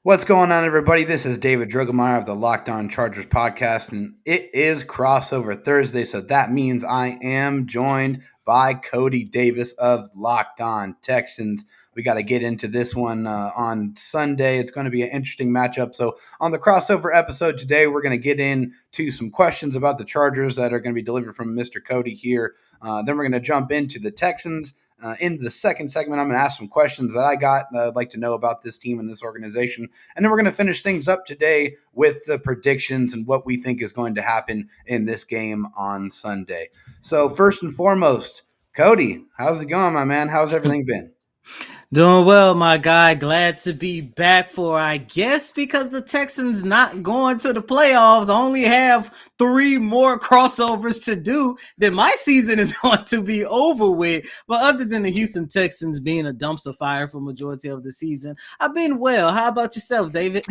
What's going on, everybody? This is David Drogemeyer of the Locked On Chargers podcast, and it is crossover Thursday, so that means I am joined by Coty Davis of Locked On Texans. We got to get into this one on Sunday. It's going to be an interesting matchup. So, on the crossover episode today, we're going to get into some questions about the Chargers that are going to be delivered from Mr. Coty here. Then we're going to jump into the Texans. In the second segment, I'm going to ask some questions that I got that I'd like to know about this team and this organization. And then we're going to finish things up today with the predictions and what we think is going to happen in this game on Sunday. So, first and foremost, Coty, how's it going, my man? How's everything been? Doing well, my guy. Glad to be back for, I guess, because the Texans not going to the playoffs. I only have 3 more crossovers to do. Then my season is going to be over with. But other than the Houston Texans being a dumpster fire for majority of the season, I've been well. How about yourself, David?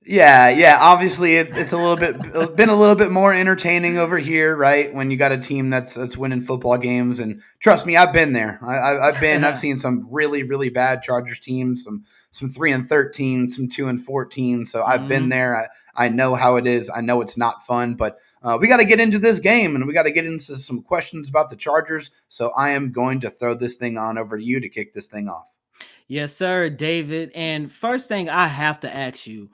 Yeah. Obviously, it's a little bit been a little bit more entertaining over here, right? When you got a team that's winning football games, and trust me, I've been there. I've seen some really bad Chargers teams, some 3-13, some 2-14. So I've been Mhm. there. I know how it is. I know it's not fun, but we got to get into this game, and we got to get into some questions about the Chargers. So I am going to throw this thing on over to you to kick this thing off. Yes, sir, David. And first thing I have to ask you,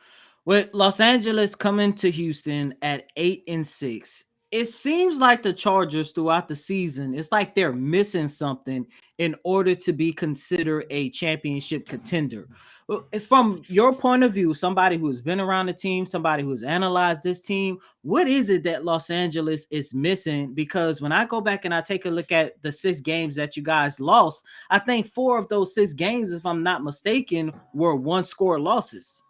with Los Angeles coming to Houston at 8-6, it seems like the Chargers throughout the season, it's like they're missing something in order to be considered a championship contender. From your point of view, somebody who's been around the team, somebody who's analyzed this team, what is it that Los Angeles is missing? Because when I go back and I take a look at the 6 games that you guys lost, I think 4 of those 6 games, if I'm not mistaken, were one-score losses.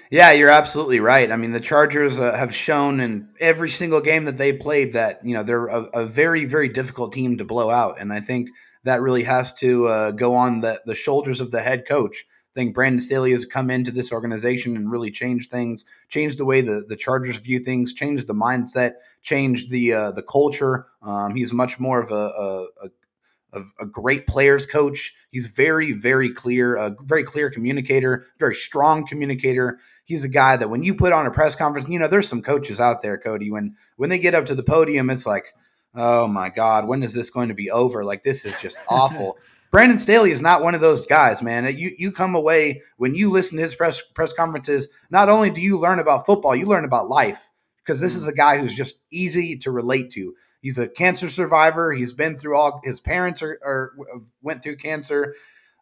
Yeah, you're absolutely right. I mean, the Chargers have shown in every single game that they played that they're a very difficult team to blow out, and I think that really has to go on the shoulders of the head coach. I think Brandon Staley has come into this organization and really changed things, changed the way the Chargers view things, changed the mindset, changed the culture. He's much more of a great players coach. He's very clear, a very clear communicator, very strong communicator. He's a guy that when you put on a press conference, there's some coaches out there, Coty, when they get up to the podium, it's like, oh my God, when is this going to be over? Like, this is just awful. Brandon Staley is not one of those guys, man. You come away when you listen to his press conferences. Not only do you learn about football, you learn about life because this is a guy who's just easy to relate to. He's a cancer survivor. He's been through all. His parents are went through cancer.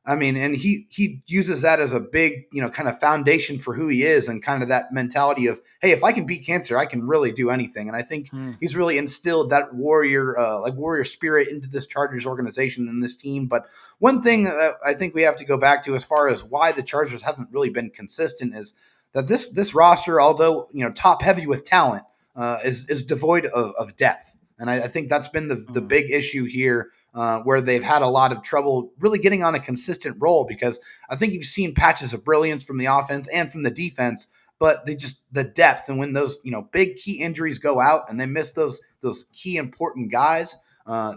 I mean, and he uses that as a big, kind of foundation for who he is, and kind of that mentality of, hey, if I can beat cancer, I can really do anything. And I think Hmm. he's really instilled that warrior spirit into this Chargers organization and this team. But one thing that I think we have to go back to as far as why the Chargers haven't really been consistent is that this roster, although top heavy with talent, is devoid of depth. And I think that's been the Hmm. big issue here, where they've had a lot of trouble really getting on a consistent roll, because I think you've seen patches of brilliance from the offense and from the defense, but the depth, and when those big key injuries go out and they miss those key important guys,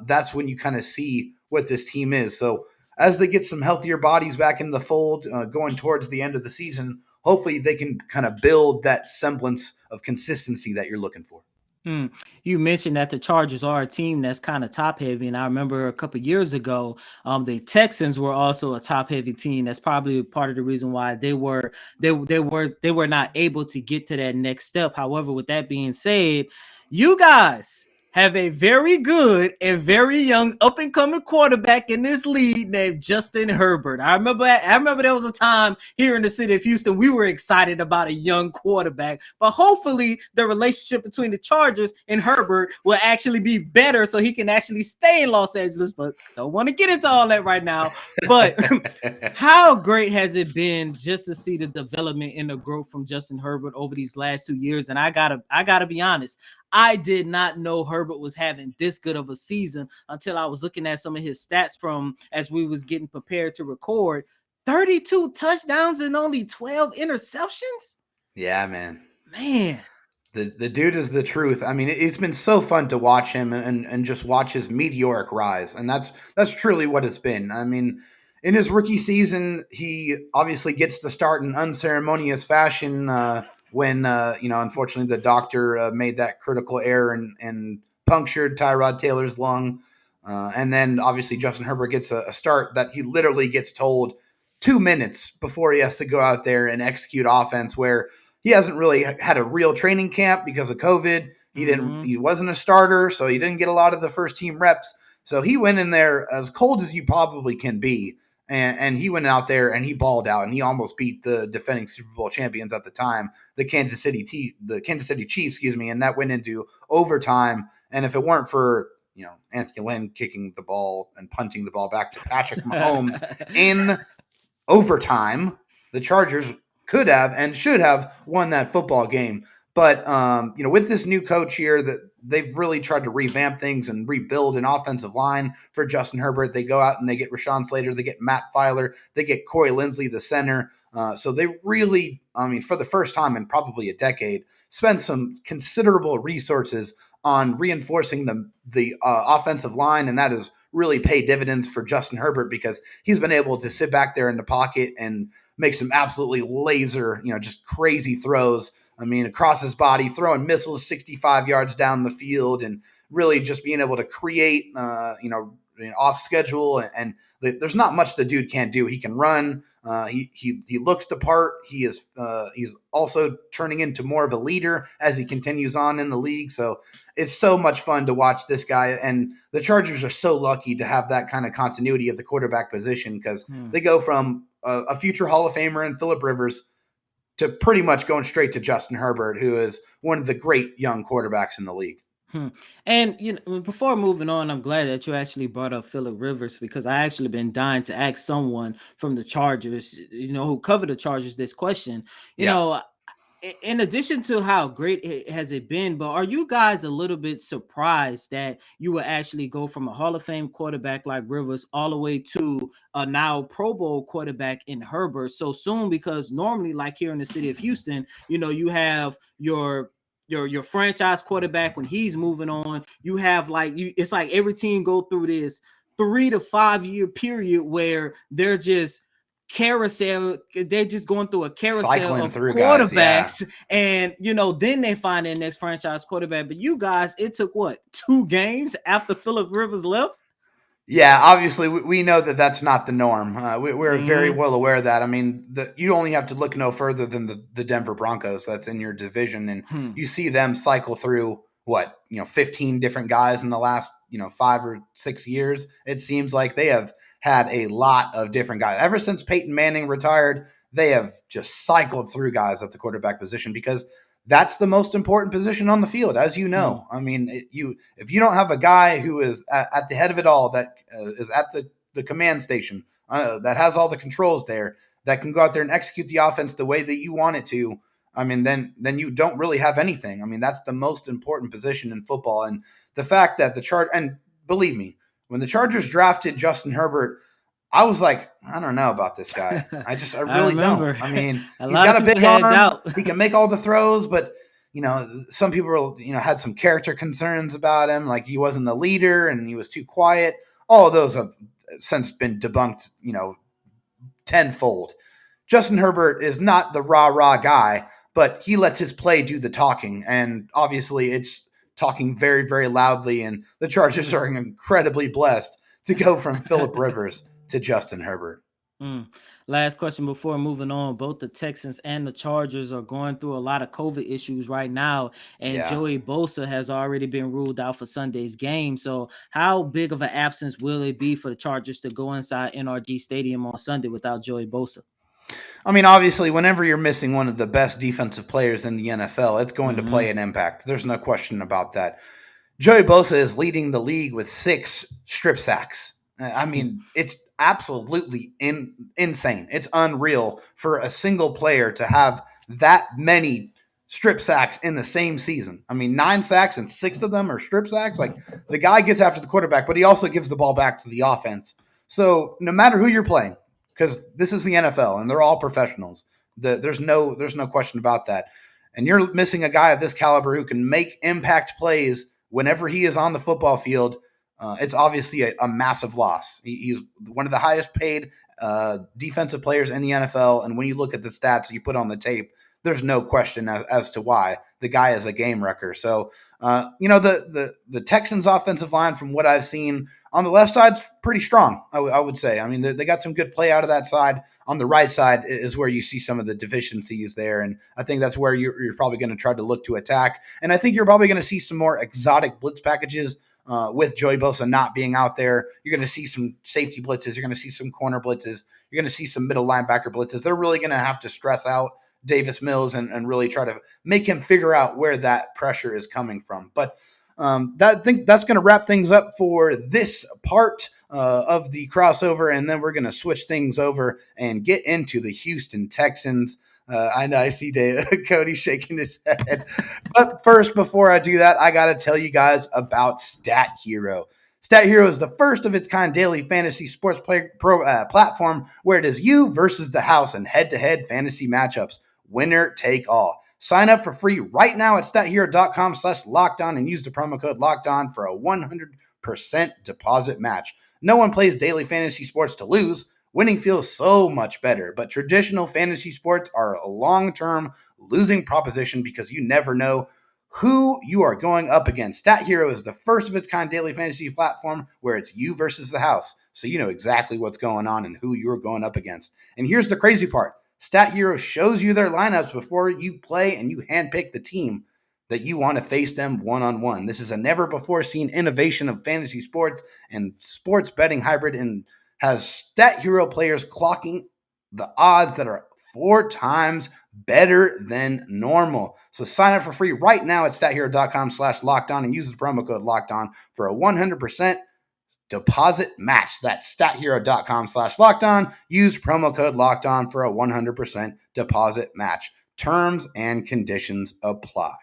that's when you kind of see what this team is. So as they get some healthier bodies back in the fold, going towards the end of the season, hopefully they can kind of build that semblance of consistency that you're looking for. Mm. You mentioned that the Chargers are a team that's kind of top heavy, and I remember a couple years ago, the Texans were also a top heavy team. That's probably part of the reason why they were not able to get to that next step. However, with that being said, you guys have a very good and very young up and coming quarterback in this league named Justin Herbert. I remember there was a time here in the city of Houston we were excited about a young quarterback, but hopefully the relationship between the Chargers and Herbert will actually be better so he can actually stay in Los Angeles, but don't want to get into all that right now. But how great has it been just to see the development and the growth from Justin Herbert over these last 2 years? And I gotta be honest, I did not know Herbert was having this good of a season until I was looking at some of his stats from as we was getting prepared to record. 32 touchdowns and only 12 interceptions. Yeah, man. Man. The dude is the truth. I mean, it's been so fun to watch him and just watch his meteoric rise, and that's truly what it's been. I mean, in his rookie season, he obviously gets to start in unceremonious fashion when, unfortunately the doctor made that critical error and punctured Tyrod Taylor's lung. And then obviously Justin Herbert gets a start that he literally gets told 2 minutes before he has to go out there and execute offense, where he hasn't really had a real training camp because of COVID. He wasn't a starter, so he didn't get a lot of the first team reps. So he went in there as cold as you probably can be. And he went out there and he balled out, and he almost beat the defending Super Bowl champions at the time, the Kansas City Chiefs, and that went into overtime. And if it weren't for Anthony Lynn kicking the ball and punting the ball back to Patrick Mahomes in overtime, the Chargers could have and should have won that football game. But with this new coach here, that they've really tried to revamp things and rebuild an offensive line for Justin Herbert. They go out and they get Rashawn Slater, they get Matt Filer, they get Corey Linsley, the center. So they really, for the first time in probably a decade, spent some considerable resources on reinforcing the offensive line, and that has really paid dividends for Justin Herbert because he's been able to sit back there in the pocket and make some absolutely laser, just crazy throws. Across his body, throwing missiles 65 yards down the field, and really just being able to create, off schedule. And there's not much the dude can't do. He can run. He looks the part. He's also turning into more of a leader as he continues on in the league. So it's so much fun to watch this guy. And the Chargers are so lucky to have that kind of continuity at the quarterback position, because they go from a future Hall of Famer in Phillip Rivers to pretty much going straight to Justin Herbert, who is one of the great young quarterbacks in the league. And before moving on, I'm glad that you actually brought up Phillip Rivers, because I actually been dying to ask someone from the Chargers, who covered the Chargers, this question. In addition to how great has it been, but are you guys a little bit surprised that you will actually go from a Hall of Fame quarterback like Rivers all the way to a now Pro Bowl quarterback in Herbert so soon? Because normally, like here in the city of Houston, you have your franchise quarterback. When he's moving on, you have it's like every team go through this 3 to 5 year period where they're just they're just going through a carousel cycling of through quarterbacks, guys, yeah. And then they find their next franchise quarterback. But you guys, it took 2 games after Phillip Rivers left? Yeah, obviously we know that that's not the norm. We're very well aware of that. You only have to look no further than the Denver Broncos that's in your division, and you see them cycle through 15 different guys in the last 5 or 6 years. It seems like they have had a lot of different guys. Ever since Peyton Manning retired, they have just cycled through guys at the quarterback position, because that's the most important position on the field, as you know. If you don't have a guy who is at the head of it all, that is at the command station, that has all the controls there, that can go out there and execute the offense the way that you want it to, then you don't really have anything. That's the most important position in football. And the fact that and believe me, when the Chargers drafted Justin Herbert, I was like, I don't know about this guy. I really don't. He's got a big arm. He can make all the throws, but some people had some character concerns about him, like he wasn't a leader and he was too quiet. All of those have since been debunked, tenfold. Justin Herbert is not the rah-rah guy, but he lets his play do the talking, and obviously it's talking very, very loudly, and the Chargers are incredibly blessed to go from Phillip Rivers to Justin Herbert. Last question before moving on. Both the Texans and the Chargers are going through a lot of COVID issues right now, and Joey Bosa has already been ruled out for Sunday's game. So how big of an absence will it be for the Chargers to go inside NRG Stadium on Sunday without Joey Bosa? Obviously, whenever you're missing one of the best defensive players in the NFL, it's going to play an impact. There's no question about that. Joey Bosa is leading the league with 6 strip sacks. It's absolutely insane. It's unreal for a single player to have that many strip sacks in the same season. 9 sacks and 6 of them are strip sacks. Like, the guy gets after the quarterback, but he also gives the ball back to the offense. So no matter who you're playing, because this is the NFL and they're all professionals, there's no question about that. And you're missing a guy of this caliber who can make impact plays whenever he is on the football field. It's obviously a massive loss. He's one of the highest paid defensive players in the NFL. And when you look at the stats you put on the tape, there's no question as to why the guy is a game wrecker. So, the Texans offensive line, from what I've seen on the left side, pretty strong, I would say. I mean, they got some good play out of that side. On the right side is where you see some of the deficiencies there. And I think that's where you're probably going to try to look to attack. And I think you're probably going to see some more exotic blitz packages with Joey Bosa not being out there. You're going to see some safety blitzes. You're going to see some corner blitzes. You're going to see some middle linebacker blitzes. They're really going to have to stress out Davis Mills and really try to make him figure out where that pressure is coming from. But I think that's going to wrap things up for this part of the crossover, and then we're going to switch things over and get into the Houston Texans. I know I see Coty shaking his head. But first, before I do that, I got to tell you guys about Stat Hero. Stat Hero is the first of its kind daily fantasy sports platform where it is you versus the house in head-to-head fantasy matchups. Winner take all. Sign up for free right now at stathero.com/lockedon and use the promo code LOCKEDON for a 100% deposit match. No one plays daily fantasy sports to lose. Winning feels so much better, but traditional fantasy sports are a long-term losing proposition because you never know who you are going up against. Stat Hero is the first of its kind daily fantasy platform where it's you versus the house, so you know exactly what's going on and who you're going up against. And here's the crazy part. Stat Hero shows you their lineups before you play, and you handpick the team that you want to face them one-on-one. This is a never-before-seen innovation of fantasy sports and sports betting hybrid, and has Stat Hero players clocking the odds that are 4 times better than normal. So sign up for free right now at stathero.com/lockedon and use the promo code LOCKEDON for a 100% deposit match. That's stathero.com/lockedon. Use promo code LOCKEDON for a 100% deposit match. Terms and conditions apply.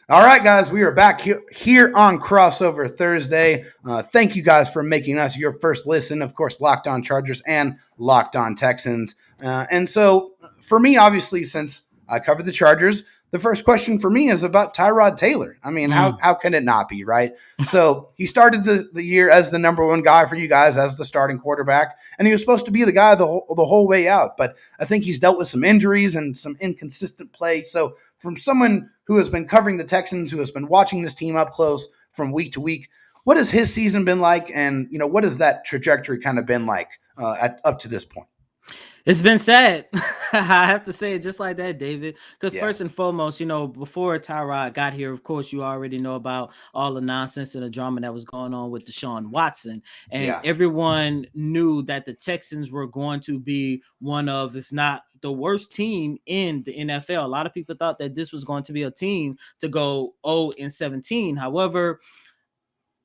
All right, guys, we are back here on Crossover Thursday. Thank you guys for making us your first listen. Of course, Locked On Chargers and Locked On Texans. And so for me, obviously, since I covered the Chargers, the first question for me is about Tyrod Taylor. I mean, how can it not be, right? So he started the year as the number one guy for you guys, as the starting quarterback, and he was supposed to be the guy the whole way out. But I think he's dealt with some injuries and some inconsistent play. So from someone who has been covering the Texans, who has been watching this team up close from week to week, what has his season been like? And, what has that trajectory kind of been like up to this point? It's been sad. I have to say it just like that, David. Because first and foremost, before Tyrod got here, of course, you already know about all the nonsense and the drama that was going on with Deshaun Watson. And everyone knew that the Texans were going to be one of, if not the worst team in the NFL. A lot of people thought that this was going to be a team to go 0-17. However,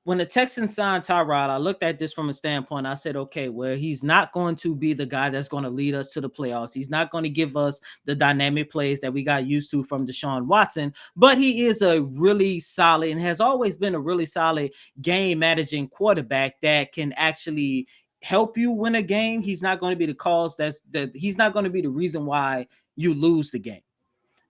when the Texans signed Tyrod, I looked at this from a standpoint. I said, okay, well, he's not going to be the guy that's going to lead us to the playoffs. He's not going to give us the dynamic plays that we got used to from Deshaun Watson, but he is a really solid and has always been a really solid game managing quarterback that can actually help you win a game. He's not going to be the cause he's not going to be the reason why you lose the game.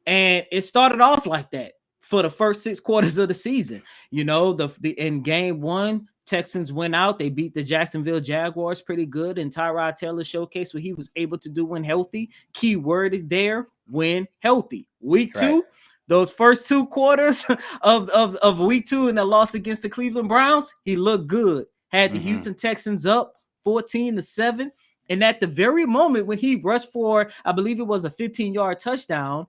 And it started off like that for the first 6 quarters of the season. In game 1, Texans went out. They beat the Jacksonville Jaguars pretty good. And Tyrod Taylor showcased what he was able to do when healthy. Key word is there, when healthy. Week 2, those first 2 quarters of week 2 in the loss against the Cleveland Browns, he looked good. Had the Houston Texans up 14-7. And at the very moment when he rushed for, I believe it was a 15-yard touchdown,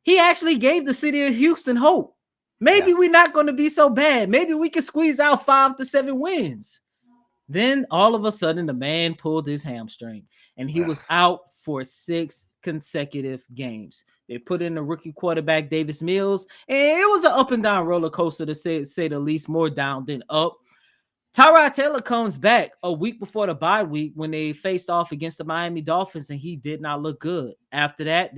he actually gave the city of Houston hope. Maybe we're not going to be so bad. Maybe we can squeeze out 5 to 7 wins. Then all of a sudden, the man pulled his hamstring and he was out for 6 consecutive games. They put in the rookie quarterback, Davis Mills, and it was an up and down roller coaster, to say the least, more down than up. Tyrod Taylor comes back a week before the bye week when they faced off against the Miami Dolphins, and he did not look good. After that,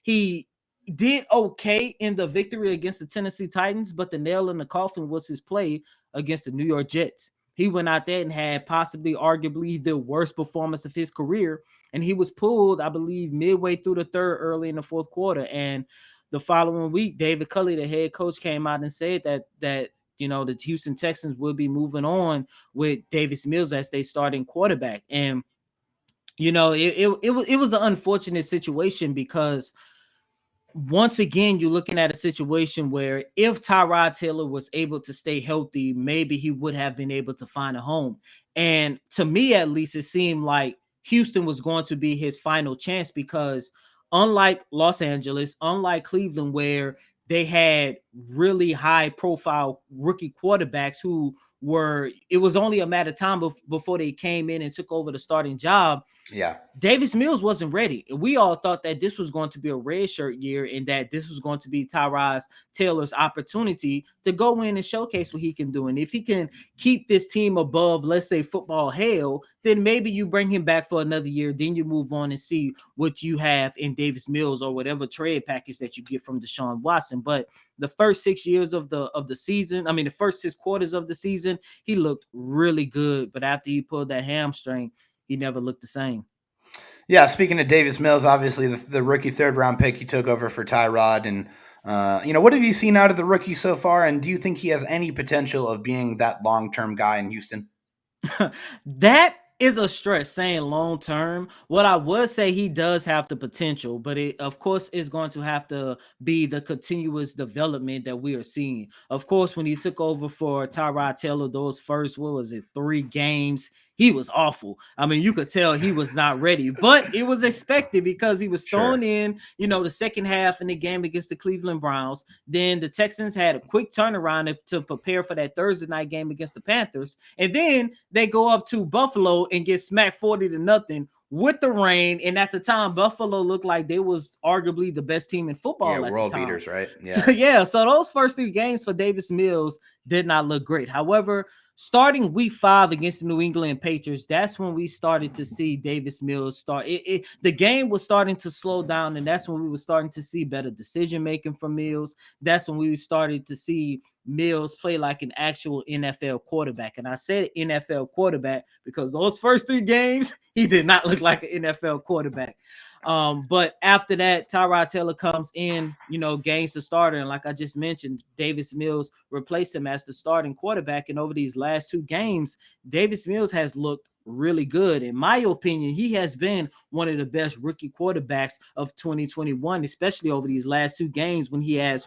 he did okay in the victory against the Tennessee Titans, but the nail in the coffin was his play against the New York Jets. He went out there and had arguably the worst performance of his career, and he was pulled, I believe, midway through the third, early in the fourth quarter. And the following week, David Culley, the head coach, came out and said that the Houston Texans will be moving on with Davis Mills as they starting quarterback. And It was an unfortunate situation because once again, you're looking at a situation where if Tyrod Taylor was able to stay healthy, maybe he would have been able to find a home. And to me, at least, it seemed like Houston was going to be his final chance because, unlike Los Angeles, unlike Cleveland, where they had really high profile rookie quarterbacks who it was only a matter of time before they came in and took over the starting job. Yeah. Davis Mills wasn't ready. We all thought that this was going to be a red shirt year and that this was going to be Tyrod Taylor's opportunity to go in and showcase what he can do. And if he can keep this team above, let's say, football hell, then maybe you bring him back for another year. Then you move on and see what you have in Davis Mills or whatever trade package that you get from Deshaun Watson. But the first 6 years of the season, I mean, the first 6 quarters of the season, he looked really good. But after he pulled that hamstring, he never looked the same. Yeah, speaking of Davis Mills, obviously the rookie third round pick he took over for Tyrod, and what have you seen out of the rookie so far? And do you think he has any potential of being that long term guy in Houston? That is a stretch saying long term. What I would say, he does have the potential, but it of course is going to have to be the continuous development that we are seeing. Of course, when he took over for Tyrod Taylor, those first, what was it, 3 games, he was awful. I mean, you could tell he was not ready, but it was expected because he was thrown Sure. in, the second half in the game against the Cleveland Browns. Then the Texans had a quick turnaround to prepare for that Thursday night game against the Panthers. And then they go up to Buffalo and get smacked 40-0 with the rain. And at the time, Buffalo looked like they was arguably the best team in Yeah, football at the world time. beaters, right? So Yeah. yeah, so those first 3 games for Davis Mills did not look great. However, starting week 5 against the New England Patriots, that's when we started to see Davis Mills start. The game was starting to slow down, and that's when we were starting to see better decision making from Mills. That's when we started to see Mills play like an actual NFL quarterback. And I said NFL quarterback because those first 3 games, he did not look like an NFL quarterback. But after that, Tyrod Taylor comes in, gains the starter. And like I just mentioned, Davis Mills replaced him as the starting quarterback. And over these last 2 games, Davis Mills has looked really good. In my opinion, he has been one of the best rookie quarterbacks of 2021, especially over these last 2 games when he has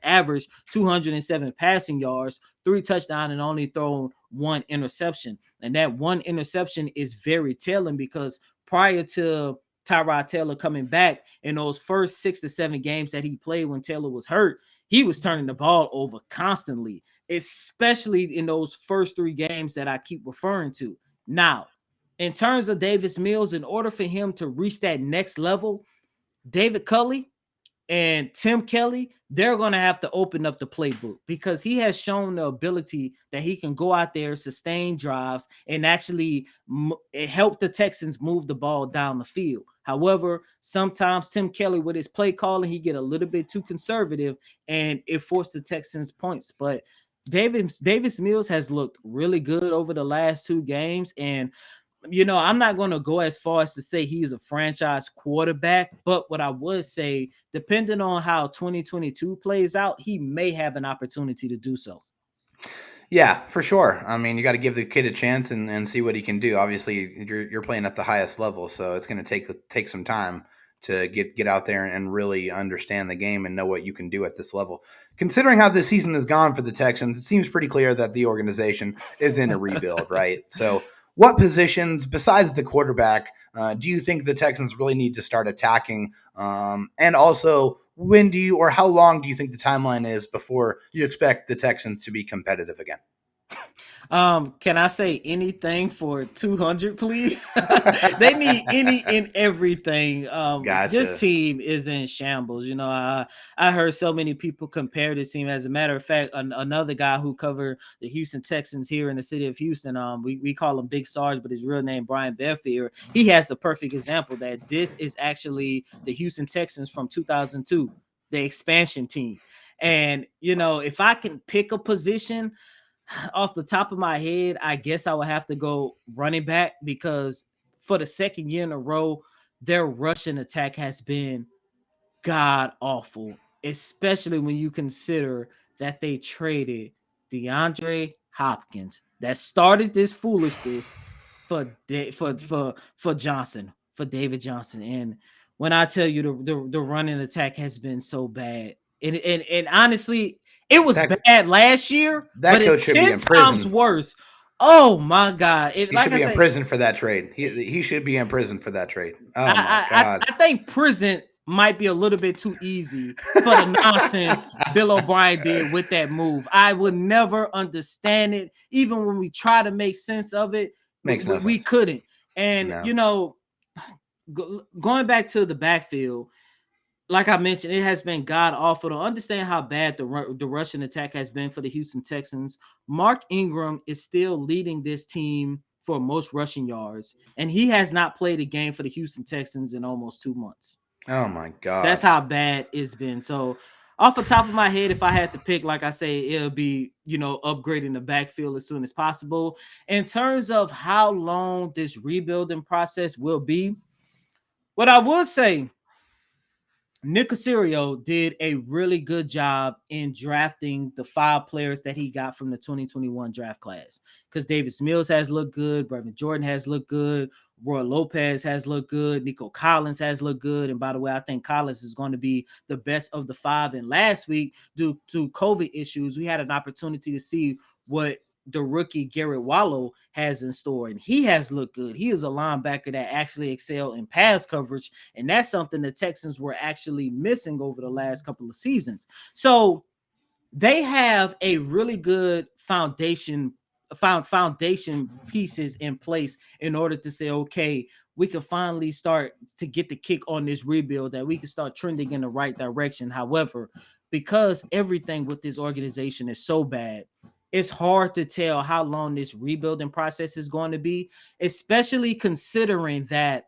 averaged 207 passing yards, 3 touchdowns, and only thrown 1 interception. And that 1 interception is very telling because prior to Tyrod Taylor coming back in those first 6 to 7 games that he played when Taylor was hurt, he was turning the ball over constantly, especially in those first 3 games that I keep referring to. Now, in terms of Davis Mills, in order for him to reach that next level, David Culley and Tim Kelly, they're going to have to open up the playbook because he has shown the ability that he can go out there, sustain drives, and actually help the Texans move the ball down the field. However, sometimes Tim Kelly, with his play calling, he get a little bit too conservative, and it forced the Texans points. But Davis Mills has looked really good over the last 2 games, and I'm not going to go as far as to say he's a franchise quarterback, but what I would say, depending on how 2022 plays out, he may have an opportunity to do so. Yeah, for sure. I mean, you got to give the kid a chance and see what he can do. Obviously, you're playing at the highest level, so it's going to take some time to get out there and really understand the game and know what you can do at this level. Considering how this season has gone for the Texans, it seems pretty clear that the organization is in a rebuild, right? So, what positions besides the quarterback do you think the Texans really need to start attacking? And also, when do you or how long do you think the timeline is before you expect the Texans to be competitive again? Can I say anything for 200, please? They need any and everything. This Gotcha. team is in shambles. I heard so many people compare this team. As a matter of fact, another guy who covered the Houston Texans here in the city of Houston, we call him Big Sarge, but his real name Brian Bearfield. He has the perfect example that this is actually the Houston Texans from 2002, the expansion team. And if I can pick a position off the top of my head, I guess I would have to go running back because for the second year in a row, their rushing attack has been god awful, especially when you consider that they traded DeAndre Hopkins that started this foolishness for Johnson, for David Johnson. And when I tell you the running attack has been so bad, and honestly, it was That bad last year, that but coach it's should be 10 in times prison. worse. Oh my God. It He like should I be in say, prison for that trade. He should be in prison for that trade. Oh my God. I think prison might be a little bit too easy for the nonsense Bill O'Brien did with that move. I would never understand it, even when we try to make sense of it. Makes no We sense. couldn't. And No. you know, going back to the backfield, like I mentioned, it has been god awful. To understand how bad the Russian attack has been for the Houston Texans, Mark Ingram is still leading this team for most rushing yards, and he has not played a game for the Houston Texans in almost 2 months. Oh my That's God. how bad it's been. So, off the top of my head, if I had to pick, like I say, it'll be upgrading the backfield as soon as possible. In terms of how long this rebuilding process will be, what I would say, Nick Caserio did a really good job in drafting the 5 players that he got from the 2021 draft class. Because Davis Mills has looked good, Brevin Jordan has looked good, Roy Lopez has looked good, Nico Collins has looked good. And by the way, I think Collins is going to be the best of the 5. And last week, due to COVID issues, we had an opportunity to see what the rookie Garrett Wallow has in store, and he has looked good. He is a linebacker that actually excel in pass coverage, and that's something the Texans were actually missing over the last couple of seasons. So they have a really good foundation pieces in place in order to say, okay, we can finally start to get the kick on this rebuild, that we can start trending in the right direction. However, because everything with this organization is so bad, it's hard to tell how long this rebuilding process is going to be, especially considering that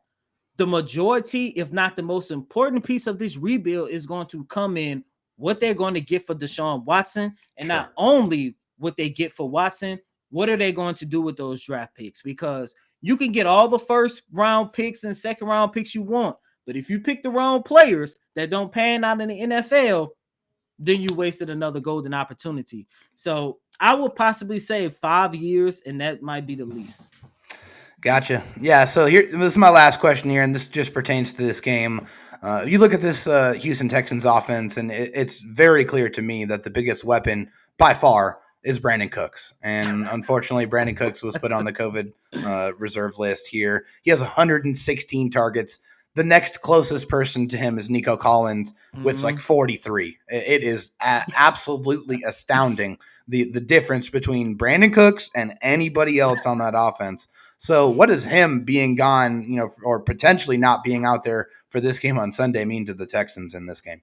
the majority, if not the most important piece of this rebuild, is going to come in what they're going to get for Deshaun Watson, and Sure. not only what they get for Watson, what are they going to do with those draft picks? Because you can get all the first round picks and second round picks you want, but if you pick the wrong players that don't pan out in the NFL, then you wasted another golden opportunity. So I would possibly say 5 years, and that might be the least. Gotcha. Yeah. So here, this is my last question here, and this just pertains to this game. You look at this Houston Texans offense, and it's very clear to me that the biggest weapon by far is Brandin Cooks. And unfortunately, Brandin Cooks was put on the COVID reserve list here. He has 116 targets. The next closest person to him is Nico Collins with like 43. It is absolutely astounding the difference between Brandin Cooks and anybody else on that offense. So what does him being gone, or potentially not being out there for this game on Sunday mean to the Texans in this game?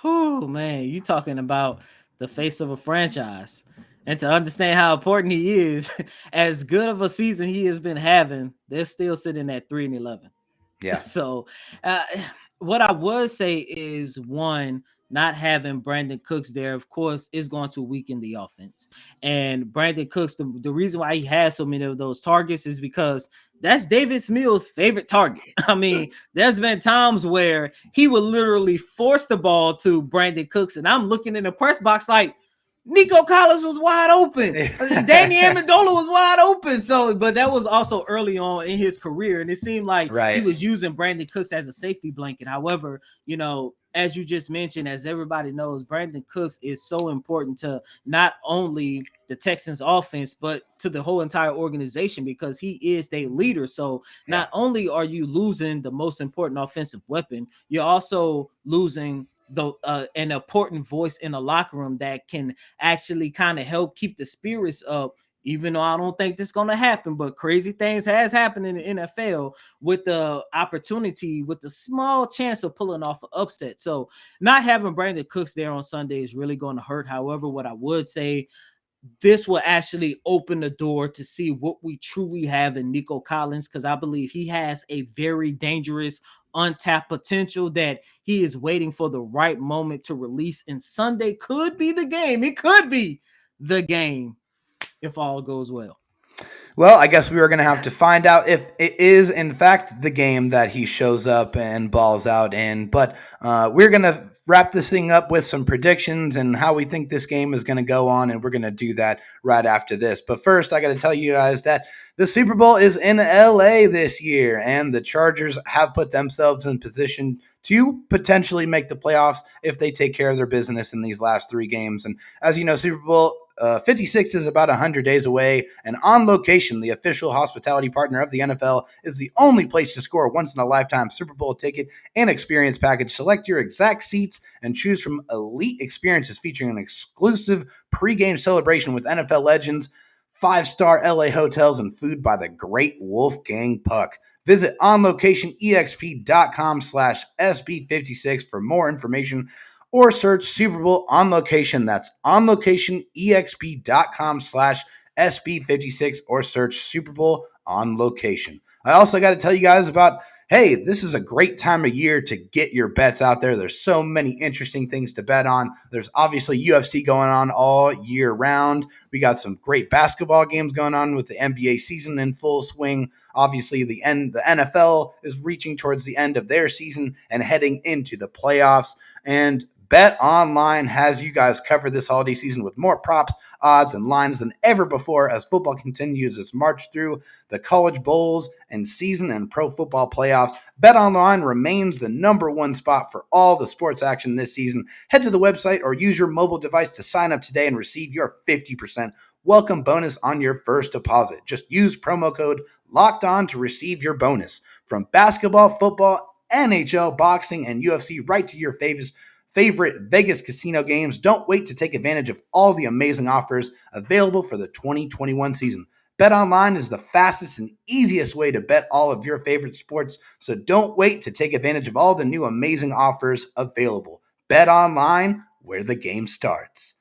Oh man, you talking about the face of a franchise. And to understand how important he is, as good of a season he has been having, they're still sitting at 3-11. Yeah. So, uh, what I would say is, one, not having Brandin Cooks there, of course, is going to weaken the offense. And Brandin Cooks, the reason why he has so many of those targets is because that's Davis Mills' favorite target. I mean, there's been times where he would literally force the ball to Brandin Cooks, and I'm looking in the press box like, Nico Collins was wide open. Danny Amendola was wide open. So, but that was also early on in his career, and it seemed like he Right. was using Brandin Cooks as a safety blanket. However, as you just mentioned, as everybody knows, Brandin Cooks is so important to not only the Texans offense, but to the whole entire organization, because he is their leader. So Yeah. not only are you losing the most important offensive weapon, you're also losing an important voice in the locker room that can actually kind of help keep the spirits up. Even though I don't think this is going to happen, but crazy things has happened in the NFL with the opportunity, with the small chance of pulling off an upset. So not having Brandin Cooks there on Sunday is really going to hurt. However, what I would say, this will actually open the door to see what we truly have in Nico Collins, because I believe he has a very dangerous untapped potential that he is waiting for the right moment to release, and Sunday could be the game. It could be the game if all goes well. Well, I guess we were going to have to find out if it is, in fact, the game that he shows up and balls out in. But we're going to wrap this thing up with some predictions and how we think this game is going to go on. And we're going to do that right after this. But first, I got to tell you guys that the Super Bowl is in LA this year, and the Chargers have put themselves in position to potentially make the playoffs if they take care of their business in these last three games. And as you know, Super Bowl 56 is about 100 days away, and On Location, the official hospitality partner of the NFL, is the only place to score a once-in-a-lifetime Super Bowl ticket and experience package. Select your exact seats and choose from elite experiences featuring an exclusive pregame celebration with NFL legends, five-star LA hotels, and food by the great Wolfgang Puck. Visit onlocationexp.com/SB56 for more information or search Super Bowl On Location. That's onlocationexp.com/SB56 or search Super Bowl On Location. I also got to tell you guys about, hey, this is a great time of year to get your bets out there. There's so many interesting things to bet on. There's obviously UFC going on all year round. We got some great basketball games going on with the NBA season in full swing. Obviously, the NFL is reaching towards the end of their season and heading into the playoffs. And Bet Online has you guys covered this holiday season with more props, odds, and lines than ever before as football continues its march through the college bowls and season and pro football playoffs. Bet Online remains the number one spot for all the sports action this season. Head to the website or use your mobile device to sign up today and receive your 50% welcome bonus on your first deposit. Just use promo code LOCKEDON to receive your bonus. From basketball, football, NHL, boxing, and UFC, right to your favorite Vegas casino games. Don't wait to take advantage of all the amazing offers available for the 2021 season. BetOnline is the fastest and easiest way to bet all of your favorite sports, so don't wait to take advantage of all the new amazing offers available. BetOnline, where the game starts.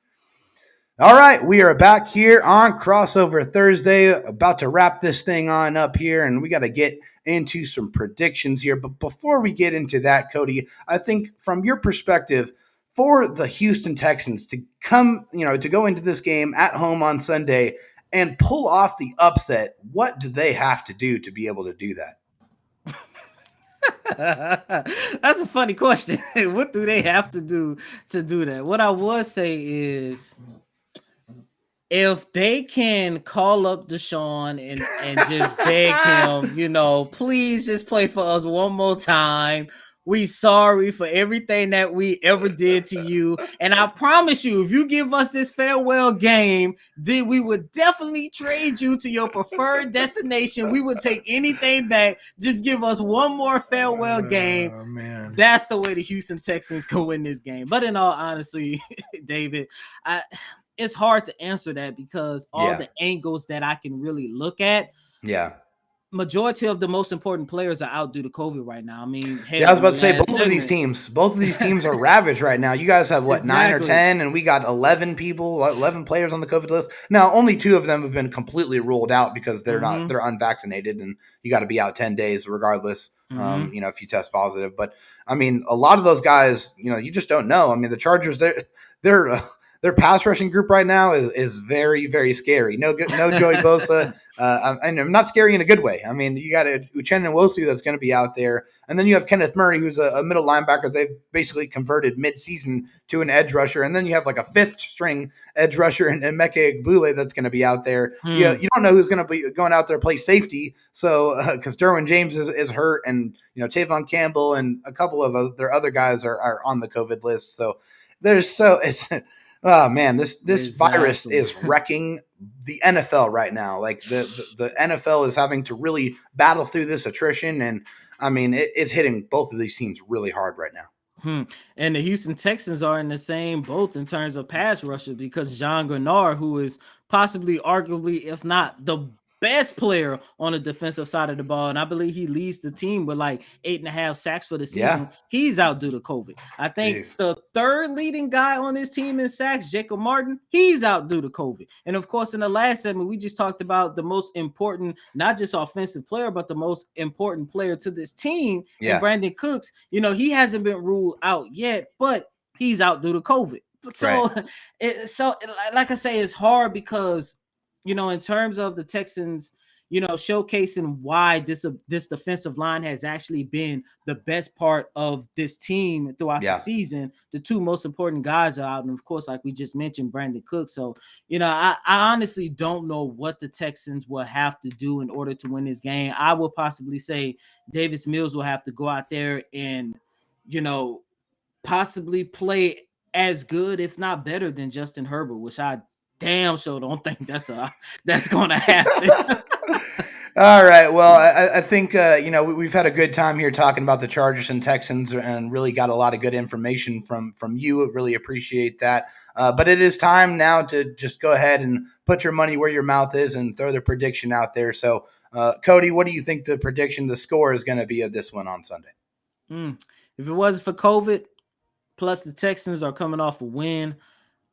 All right, we are back here on Crossover Thursday, about to wrap this thing on up here, and we got to get into some predictions here. But before we get into that, Coty, I think from your perspective, for the Houston Texans to to go into this game at home on Sunday and pull off the upset, what do they have to do to be able to do that? That's a funny question. What do they have to do that? What I would say is, if they can call up Deshaun and just beg him, please just play for us one more time. We sorry for everything that we ever did to you. And I promise you, if you give us this farewell game, then we would definitely trade you to your preferred destination. We would take anything back. Just give us one more farewell game. Oh, man. That's the way the Houston Texans can win this game. But in all honesty, David, it's hard to answer that because all the angles that I can really look at. Yeah. Majority of the most important players are out due to COVID right now. I mean, I was about to say both of these teams are ravaged right now. You guys have what, 9 or 10, and we got 11 players on the COVID list. Now, only 2 of them have been completely ruled out because they're unvaccinated, and you got to be out 10 days regardless. If you test positive. But I mean, a lot of those guys, you just don't know. I mean, the Chargers, their pass rushing group right now is very, very scary. No Joey Bosa. And I'm not scary in a good way. I mean, you got Uchenna Nwosu that's going to be out there. And then you have Kenneth Murray, who's a middle linebacker. They've basically converted midseason to an edge rusher. And then you have like a 5th string edge rusher and Emeka Egbule that's going to their out there. You don't know who's going to be going out there to play safety. So because Derwin James is hurt, and Tavon Campbell and a couple of their other guys are on the COVID list. So oh man, this virus is wrecking the NFL right now. Like the NFL is having to really battle through this attrition, and I mean it's hitting both of these teams really hard right now. And the Houston Texans are in the same boat in terms of pass rushers, because John Grenard, who is possibly, arguably, if not the best player on the defensive side of the ball, and I believe he leads the team with like 8.5 sacks for the season. Yeah. He's out due to COVID. I think the 3rd leading guy on this team in sacks, Jacob Martin, he's out due to COVID. And of course, in the last segment, we just talked about the most important, not just offensive player, but the most important player to this team, and Brandin Cooks. He hasn't been ruled out yet, but he's out due to COVID. So, like I say, it's hard because in terms of the Texans, showcasing why this defensive line has actually been the best part of this team throughout the Yeah. season. The two most important guys are out, and of course, like we just mentioned, Brandin Cooks. So, I honestly don't know what the Texans will have to do in order to win this game. I will possibly say Davis Mills will have to go out there and, possibly play as good, if not better, than Justin Herbert, which I damn sure don't think that's gonna happen. All right. Well, I think we've had a good time here talking about the Chargers and Texans, and really got a lot of good information from you. I really appreciate that. But it is time now to just go ahead and put your money where your mouth is and throw the prediction out there. So, Coty, what do you think the score is going to be of this one on Sunday? If it wasn't for COVID, plus the Texans are coming off a win,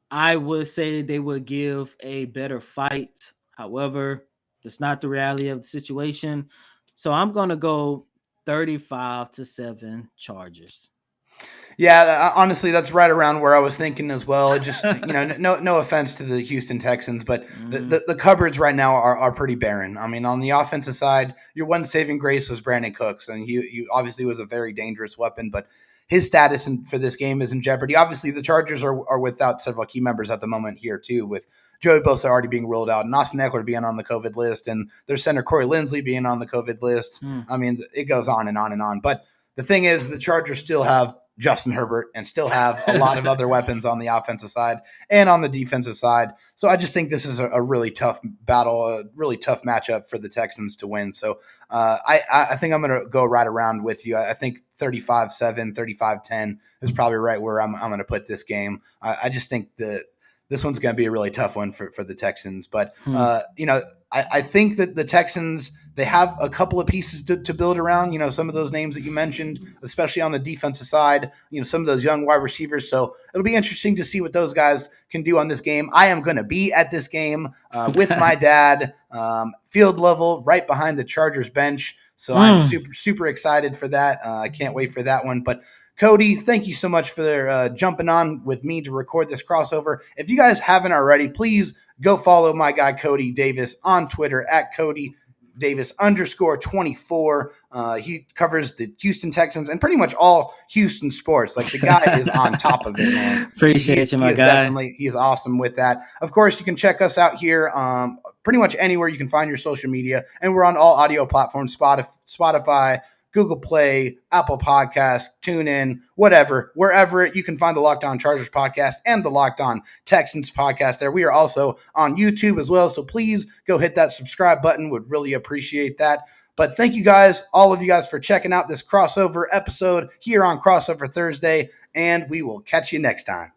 I would say they would give a better fight. However, that's not the reality of the situation. So I'm going to go 35-7 Chargers. Yeah, honestly, that's right around where I was thinking as well. It just, no offense to the Houston Texans, but the cupboards right now are pretty barren. I mean, on the offensive side, your one saving grace was Brandin Cooks, and he obviously was a very dangerous weapon, but his status for this game is in jeopardy. Obviously, the Chargers are without several key members at the moment here, too, with Joey Bosa already being ruled out, and Austin Eckler being on the COVID list, and their center Corey Linsley being on the COVID list. I mean, it goes on and on and on. But the thing is, the Chargers still have Justin Herbert and still have a lot of other weapons on the offensive side and on the defensive side. So I just think this is a really tough battle, a really tough matchup for the Texans to win. So I think I'm going to go right around with you. I think 35-7, 35-10 is probably right where I'm going to put this game. I just think that this one's going to be a really tough one for the Texans. But, I think that the Texans, they have a couple of pieces to build around, some of those names that you mentioned, especially on the defensive side, some of those young wide receivers. So it'll be interesting to see what those guys can do on this game. I am going to be at this game with my dad, field level, right behind the Chargers bench. So I'm super, super excited for that. I can't wait for that one. But Coty, thank you so much for jumping on with me to record this crossover. If you guys haven't already, please go follow my guy Coty Davis on Twitter at Coty Davis _24. He covers the Houston Texans and pretty much all Houston sports. Like, the guy is on top of it, man. Appreciate you, my guy. He is awesome with that. Of course, you can check us out here pretty much anywhere you can find your social media, and we're on all audio platforms: Spotify, Google Play, Apple Podcasts, TuneIn, whatever, wherever you can find the Locked On Chargers podcast and the Locked On Texans podcast there. We are also on YouTube as well, so please go hit that subscribe button. Would really appreciate that. But thank you guys, all of you guys, for checking out this crossover episode here on Crossover Thursday, and we will catch you next time.